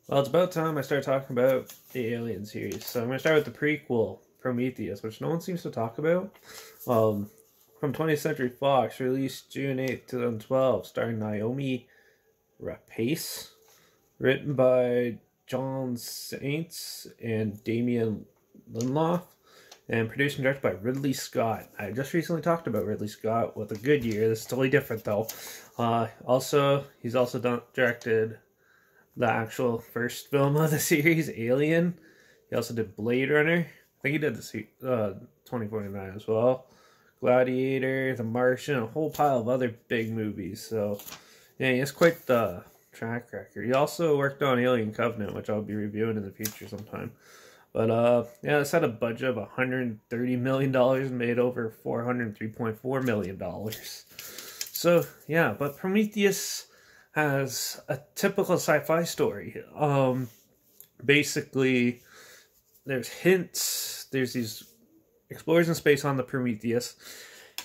Well, it's about time I start talking about the Alien series. So I'm going to start with the prequel, Prometheus, which no one seems to talk about. Um, from 20th Century Fox, released June 8th, 2012, starring Naomi Rapace, written by John Saints and Damien Lindelof, and produced and directed by Ridley Scott. I just recently talked about Ridley Scott with A Good Year. This is totally different, though. He's also directed the actual first film of the series, Alien. He also did Blade Runner. I think he did the 2049 as well. Gladiator, The Martian, a whole pile of other big movies. So, yeah, he has quite the track record. He also worked on Alien Covenant, which I'll be reviewing in the future sometime. But, yeah, this had a budget of $130 million and made over $403.4 million. So, yeah, but Prometheus has a typical sci-fi story. Basically, there's hints. There's these explorers in space on the Prometheus,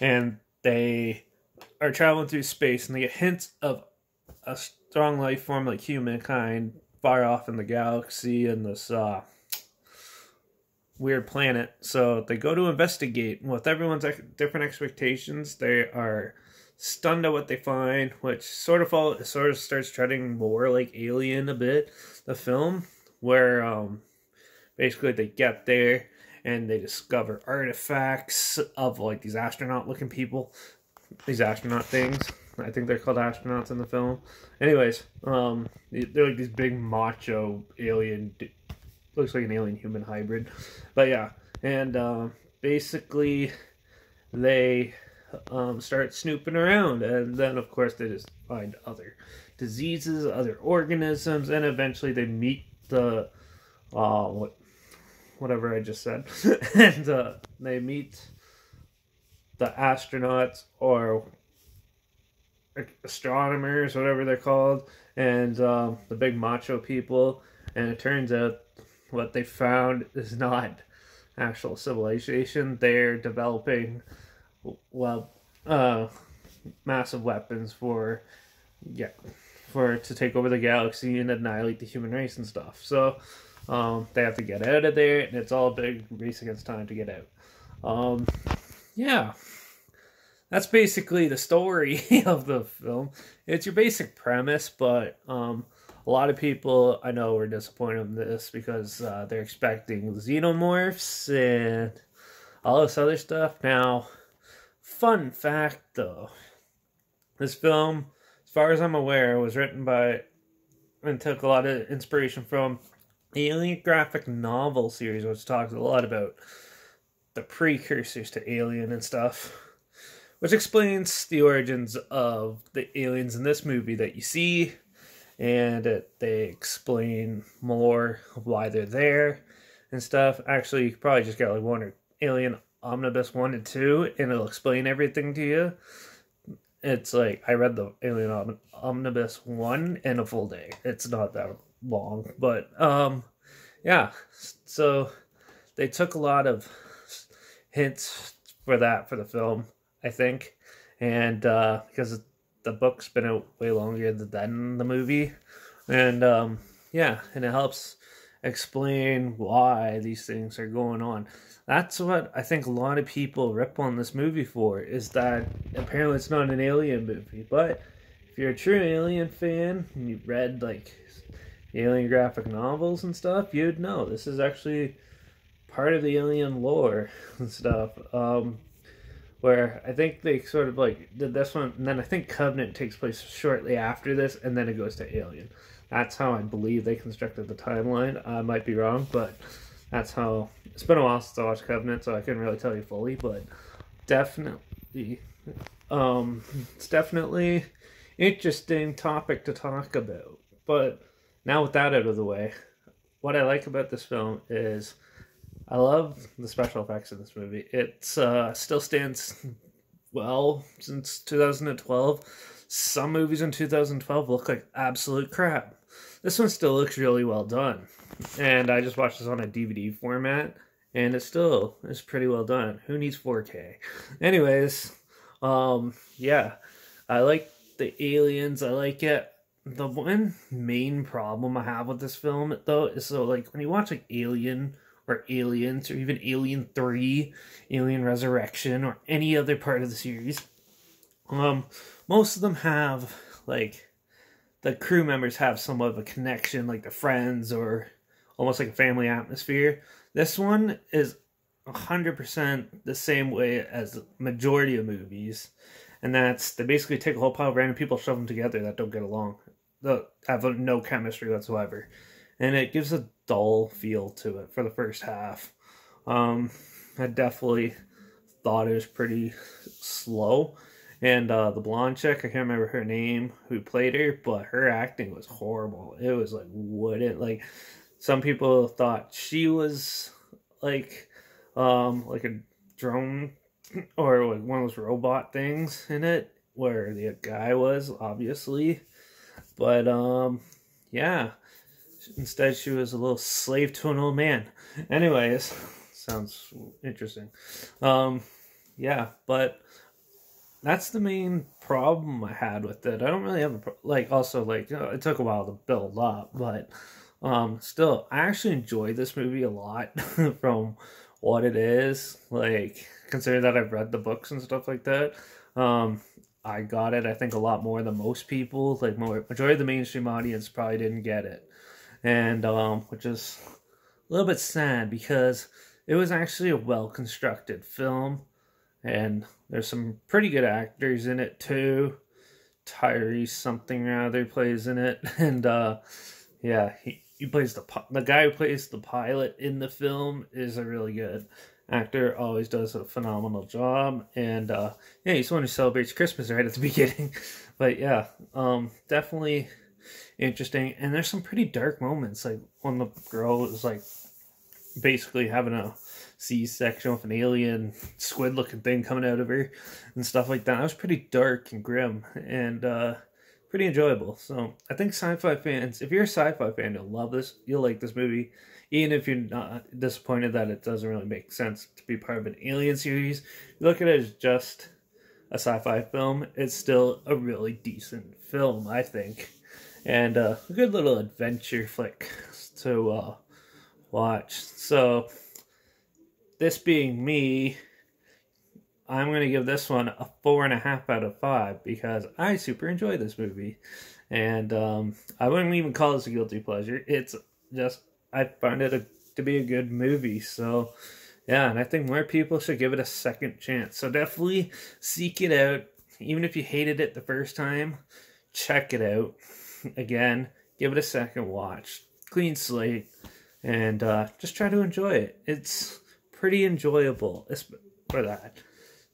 and they are traveling through space, and they get hints of a strong life form like humankind far off in the galaxy in this weird planet. So they go to investigate, and with everyone's different expectations, they are stunned at what they find, which sort of starts treading more like Alien a bit, the film, where basically they get there and they discover artifacts of like these astronaut looking people, these astronaut things. I think they're called astronauts in the film. Anyways, they're like these big macho alien, looks like an alien human hybrid, but yeah, and basically they start snooping around, and then of course they just find other diseases, other organisms, and eventually they meet the whatever I just said, and they meet the astronauts or astronomers, whatever they're called, and the big macho people, and it turns out what they found is not actual civilization. They're developing massive weapons to take over the galaxy and annihilate the human race and stuff. So they have to get out of there, and it's all a big race against time to get out. Yeah, that's basically the story of the film. It's your basic premise, but a lot of people I know were disappointed in this because they're expecting xenomorphs and all this other stuff. Now, fun fact though, this film, as far as I'm aware, was written by and took a lot of inspiration from the Alien graphic novel series, which talks a lot about the precursors to Alien and stuff, which explains the origins of the aliens in this movie that you see, and they explain more of why they're there and stuff. Actually, you could probably just get like one Alien Omnibus 1 and 2, and it'll explain everything to you. It's like, I read the Alien Omnibus 1 in a full day. It's not that long, but yeah, so they took a lot of hints for the film, I think, and because the book's been out way longer than the movie, and yeah, and it helps explain why these things are going on. That's what I think a lot of people rip on this movie for, is that apparently it's not an Alien movie. But if you're a true Alien fan and you've read like Alien graphic novels and stuff, you'd know this is actually part of the Alien lore and stuff. Where I think they sort of like did this one, and then I think Covenant takes place shortly after this, and then it goes to Alien. That's how I believe they constructed the timeline. I might be wrong, but that's how. It's been a while since I watched Covenant, so I couldn't really tell you fully, but definitely, it's definitely interesting topic to talk about. But now with that out of the way, what I like about this film is I love the special effects in this movie. It still stands well since 2012. Some movies in 2012 look like absolute crap. This one still looks really well done. And I just watched this on a DVD format, and it still is pretty well done. Who needs 4K? Anyways, yeah, I like the aliens. I like it. the one main problem I have with this film, though, is so, like, when you watch, like, Alien or Aliens or even Alien 3, Alien Resurrection, or any other part of the series, most of them have, like, the crew members have somewhat of a connection, like the friends or almost like a family atmosphere. This one is 100% the same way as the majority of movies, and that's they basically take a whole pile of random people, shove them together that don't get along, that have no chemistry whatsoever, and it gives a dull feel to it for the first half. I definitely thought it was pretty slow. And the blonde chick, I can't remember her name, who played her, but her acting was horrible. It was like, like, some people thought she was like a drone or like one of those robot things in it, where the guy was, obviously. But yeah, instead she was a little slave to an old man. Anyways, sounds interesting. Yeah, but that's the main problem I had with it. I don't really have also, like, it took a while to build up, but still, I actually enjoyed this movie a lot from what it is. Like, considering that I've read the books and stuff like that, I got it, I think, a lot more than most people. Like, majority of the mainstream audience probably didn't get it, and which is a little bit sad because it was actually a well-constructed film. And there's some pretty good actors in it too. Tyrese something or other plays in it, and yeah, he plays the guy who plays the pilot in the film is a really good actor. Always does a phenomenal job, and yeah, he's the one who celebrates Christmas right at the beginning. But yeah, definitely interesting. And there's some pretty dark moments, like when the girl is like basically having a C-section with an alien squid-looking thing coming out of her and stuff like that. That was pretty dark and grim and pretty enjoyable. So I think sci-fi fans, if you're a sci-fi fan, you'll love this. You'll like this movie, even if you're not disappointed that it doesn't really make sense to be part of an alien series. You look at it as just a sci-fi film, it's still a really decent film, I think, and a good little adventure flick to watch. So this being me, I'm going to give this one a 4.5 out of 5 because I super enjoy this movie. And I wouldn't even call this a guilty pleasure. It's just, I find it to be a good movie. So yeah, and I think more people should give it a second chance. So definitely seek it out. Even if you hated it the first time, check it out. Again, give it a second watch. Clean slate. And just try to enjoy it. It's pretty enjoyable for that.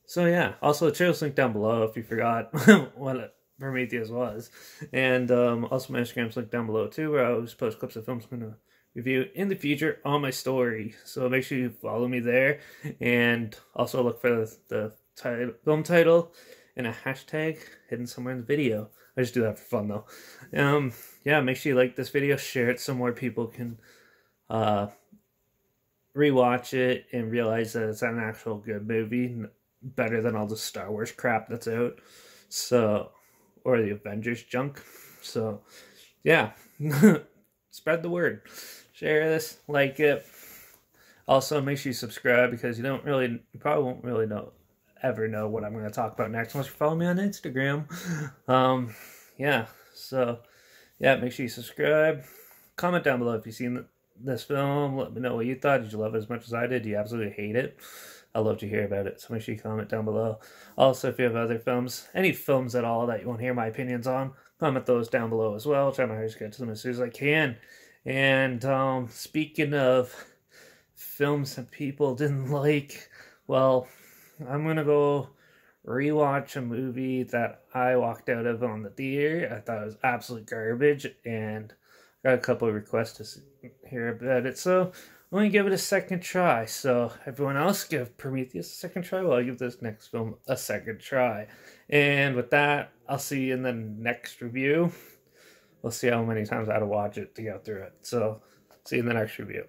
So yeah, also the channel's linked down below if you forgot what Prometheus was. And also my Instagram's linked down below too, where I always post clips of films I'm going to review in the future on my story. So make sure you follow me there. And also look for the film title and a hashtag hidden somewhere in the video. I just do that for fun though. Yeah, make sure you like this video, share it so more people can rewatch it and realize that it's an actual good movie, better than all the Star Wars crap that's out, so, or the Avengers junk. So yeah, spread the word, share this, like it. Also make sure you subscribe because you probably won't really ever know what I'm going to talk about next unless you follow me on Instagram. Yeah, so yeah, make sure you subscribe, comment down below if you've seen this film. Let me know what you thought. Did you love it as much as I did? Do you absolutely hate it? I'd love to hear about it, so make sure you comment down below. Also, if you have other films, any films at all that you want to hear my opinions on, comment those down below as well. I'll try my hardest to get to them as soon as I can. And speaking of films that people didn't like, well, I'm gonna go rewatch a movie that I walked out of on the theater. I thought it was absolute garbage, and got a couple of requests to hear about it, so I'm going to give it a second try. So everyone else, give Prometheus a second try while I give this next film a second try. And with that, I'll see you in the next review. We'll see how many times I had to watch it to get through it. So see you in the next review.